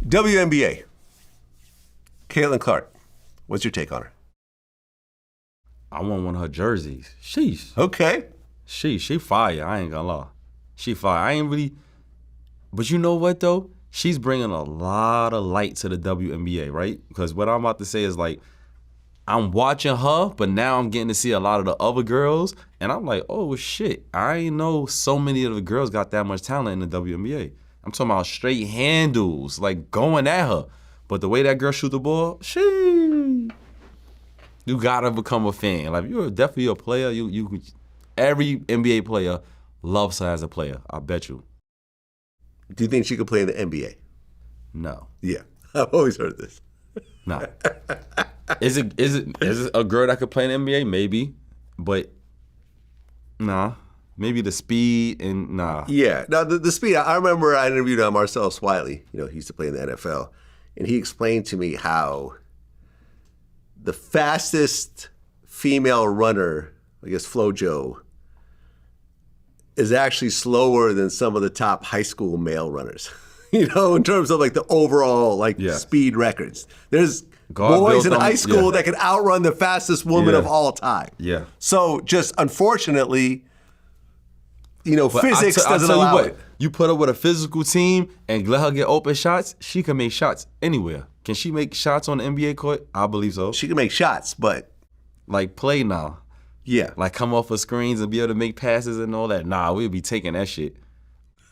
WNBA. Caitlin Clark. What's your take on her? I want one of her jerseys. Sheesh. Okay. She fire. I ain't gonna lie. She fire. I ain't really. But you know what though? She's bringing a lot of light to the WNBA, right? Because what I'm about to say is like, I'm watching her, but now I'm getting to see a lot of the other girls, and I'm like, oh shit, I ain't know so many of the girls got that much talent in the WNBA. I'm talking about straight handles, like going at her. But the way that girl shoot the ball, you gotta become a fan. Like you're definitely a player. You every NBA player loves her as a player. I bet you. Do you think she could play in the NBA? No. Yeah, I've always heard this. No. Is it a girl that could play in the NBA? Maybe, but nah. Maybe the speed and nah. Yeah, now the speed. I remember I interviewed Marcel Swiley. You know, he used to play in the NFL, and he explained to me how the fastest female runner, I guess FloJo, is actually slower than some of the top high school male runners. You know, in terms of like the overall speed records. There's boys in high school that can outrun the fastest woman of all time. Yeah. So just unfortunately, you know, physics doesn't allow it. You put her with a physical team and let her get open shots, she can make shots anywhere. Can she make shots on the NBA court? I believe so. She can make shots, but like play now. Yeah. Like come off of screens and be able to make passes and all that. Nah, we'll be taking that shit.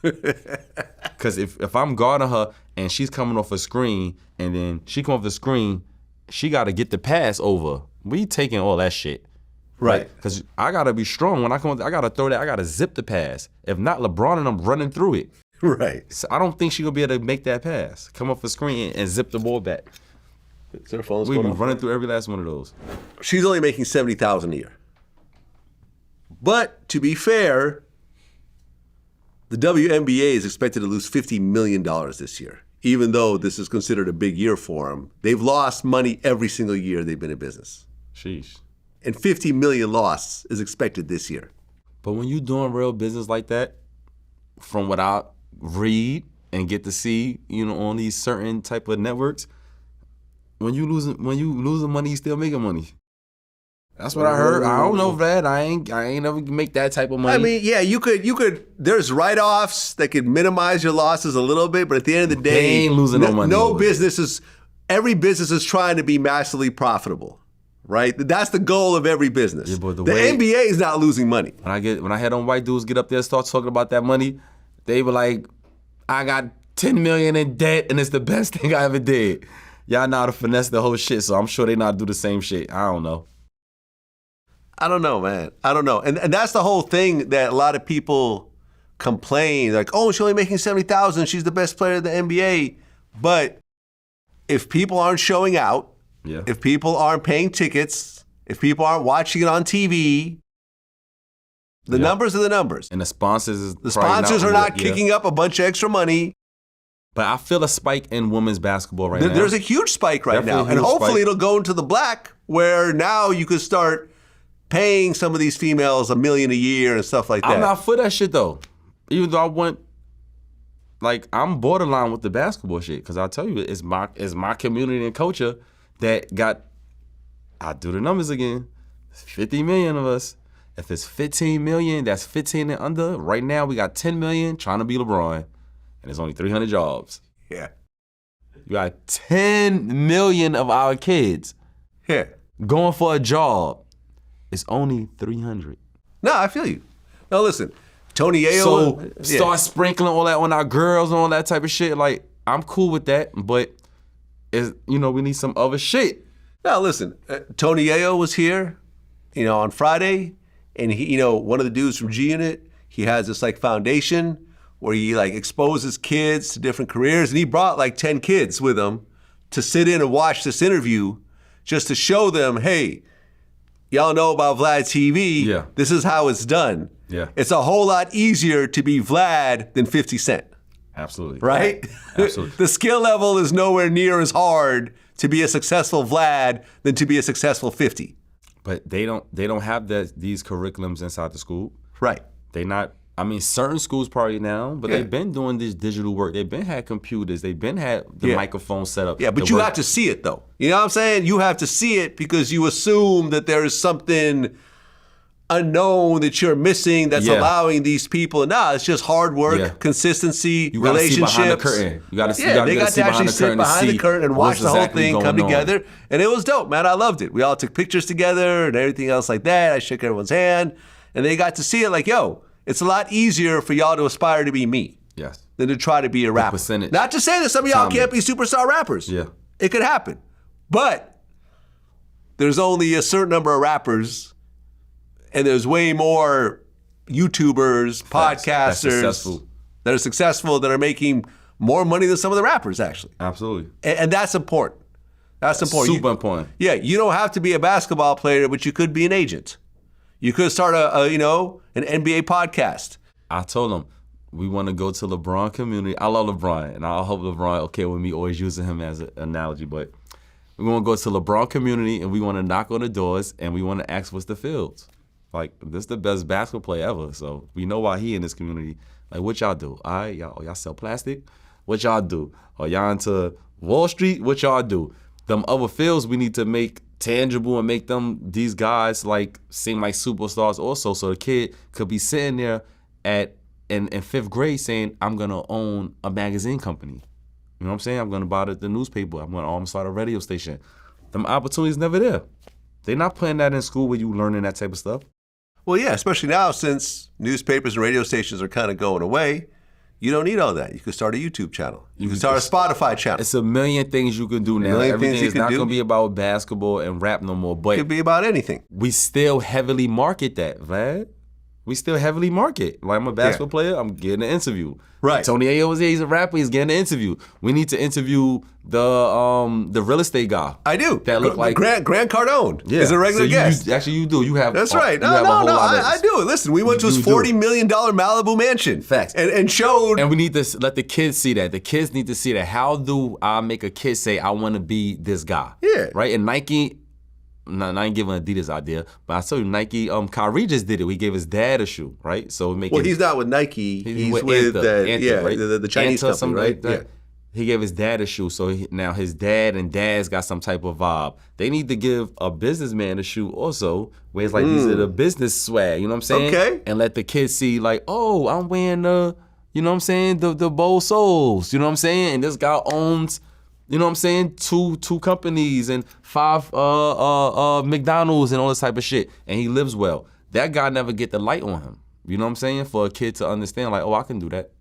Because if I'm guarding her and she's coming off a screen and then she come off the screen, she got to get the pass over. We taking all that shit. Right. Because I got to be strong. When I come, I got to throw that. I got to zip the pass. If not, LeBron and I'm running through it. Right. So I don't think she going to be able to make that pass. Come off the screen and zip the ball back. Is her phone's We've going been off? running through every last one of those. She's only making $70,000 a year. But to be fair, the WNBA is expected to lose $50 million this year, even though this is considered a big year for them. They've lost money every single year they've been in business. Sheesh. And $50 million loss is expected this year. But when you're doing real business like that, from what I read and get to see, you know, on these certain type of networks, when you losing money, you still making money. That's what I heard. I don't know, Vlad. I ain't never make that type of money. I mean, yeah, you could. There's write-offs that could minimize your losses a little bit, but at the end of the day, they ain't losing no money. Every business is trying to be massively profitable, right? That's the goal of every business. Yeah, but the NBA is not losing money. When I had on white dudes get up there and start talking about that money, they were like, I got $10 million in debt and it's the best thing I ever did. Y'all know how to finesse the whole shit, so I'm sure they not do the same shit. I don't know. I don't know, man. I don't know. And that's the whole thing that a lot of people complain. Like, oh, she's only making $70,000. She's the best player in the NBA. But if people aren't showing out, if people aren't paying tickets, if people aren't watching it on TV, the numbers are the numbers. And the sponsors are not kicking up a bunch of extra money. But I feel a spike in women's basketball now. There's a huge spike right now. And hopefully it'll go into the black where now you could start paying some of these females $1 million a year and stuff like that. I'm not for that shit though. Even though I'm borderline with the basketball shit, because I'll tell you, it's my community and culture that got, I do the numbers again, 50 million of us. If it's 15 million, that's 15 and under. Right now we got 10 million trying to be LeBron, and there's only 300 jobs. Yeah. You got 10 million of our kids going for a job. It's only 300. No, I feel you. No, listen, Tony Ayo. So start sprinkling all that on our girls and all that type of shit. Like, I'm cool with that, but we need some other shit. No, listen, Tony Ayo was here, on Friday, and he, one of the dudes from G Unit, he has this foundation where he exposes kids to different careers, and he brought 10 kids with him to sit in and watch this interview just to show them, hey, y'all know about VladTV. Yeah. This is how it's done. Yeah. It's a whole lot easier to be Vlad than 50 Cent. Absolutely. Right? Absolutely. The skill level is nowhere near as hard to be a successful Vlad than to be a successful 50. But they don't have these curriculums inside the school. Right. They not I mean, certain schools probably now, but they've been doing this digital work. They've been had computers. They've been had the microphone set up. Yeah, but you have to see it, though. You know what I'm saying? You have to see it because you assume that there is something unknown that you're missing that's allowing these people. Nah, it's just hard work, consistency, you relationships. See behind the curtain. You got to see. They got to actually sit behind the curtain and watch the whole thing come together. And it was dope, man. I loved it. We all took pictures together and everything else like that. I shook everyone's hand, and they got to see it like, yo, it's a lot easier for y'all to aspire to be me than to try to be a rapper. Percentage. Not to say that some of y'all can't be superstar rappers. Yeah. It could happen. But there's only a certain number of rappers, and there's way more YouTubers, podcasters that are successful, that are making more money than some of the rappers, actually. Absolutely. And that's important. That's important. Super important. Yeah, you don't have to be a basketball player, but you could be an agent. You could start an NBA podcast. I told him we want to go to LeBron community. I love LeBron, and I hope LeBron okay with me always using him as an analogy. But we want to go to LeBron community, and we want to knock on the doors, and we want to ask what's the fields. Like, this is the best basketball player ever, so we know why he in this community. Like, what y'all do? All right, y'all sell plastic? What y'all do? Are y'all into Wall Street? What y'all do? Them other fields we need to make tangible and make them, these guys, like, seem like superstars also, so the kid could be sitting there in 5th grade saying, I'm gonna own a magazine company. You know what I'm saying? I'm gonna buy the newspaper. I'm gonna start a radio station. Them opportunities never there. They're not putting that in school where you learning that type of stuff. Well, yeah, especially now since newspapers and radio stations are kind of going away. You don't need all that. You can start a YouTube channel. You can start a Spotify channel. It's a million things you can do now. Everything is not going to be about basketball and rap no more. But it could be about anything. We still heavily market that, Vlad. We still heavily market. Like, I'm a basketball player, I'm getting an interview. Right. Tony Ayo was here, he's a rapper, he's getting an interview. We need to interview the real estate guy. I do. That look like Grant Cardone is a regular guest. You do. You have. That's right. No, I do. Listen, we went to his $40 million Malibu mansion. Facts. And showed. And we need to let the kids see that. The kids need to see that. How do I make a kid say, I want to be this guy? Yeah. Right? And Nike, I ain't giving Adidas idea, but I told you Nike, Kyrie just did it. We gave his dad a shoe, right? So he's not with Nike. He's with Anta, right? the Chinese Anta, company, right? Like that. Yeah. He gave his dad a shoe, so now his dad and dad's got some type of vibe. They need to give a businessman a shoe also, where it's like these are the business swag, you know what I'm saying? Okay. And let the kids see like, oh, I'm wearing you know what I'm saying, the Bold Souls, you know what I'm saying? And this guy owns, you know what I'm saying, two companies and 5 McDonald's and all this type of shit, and he lives well. That guy never get the light on him. You know what I'm saying? For a kid to understand, like, oh, I can do that.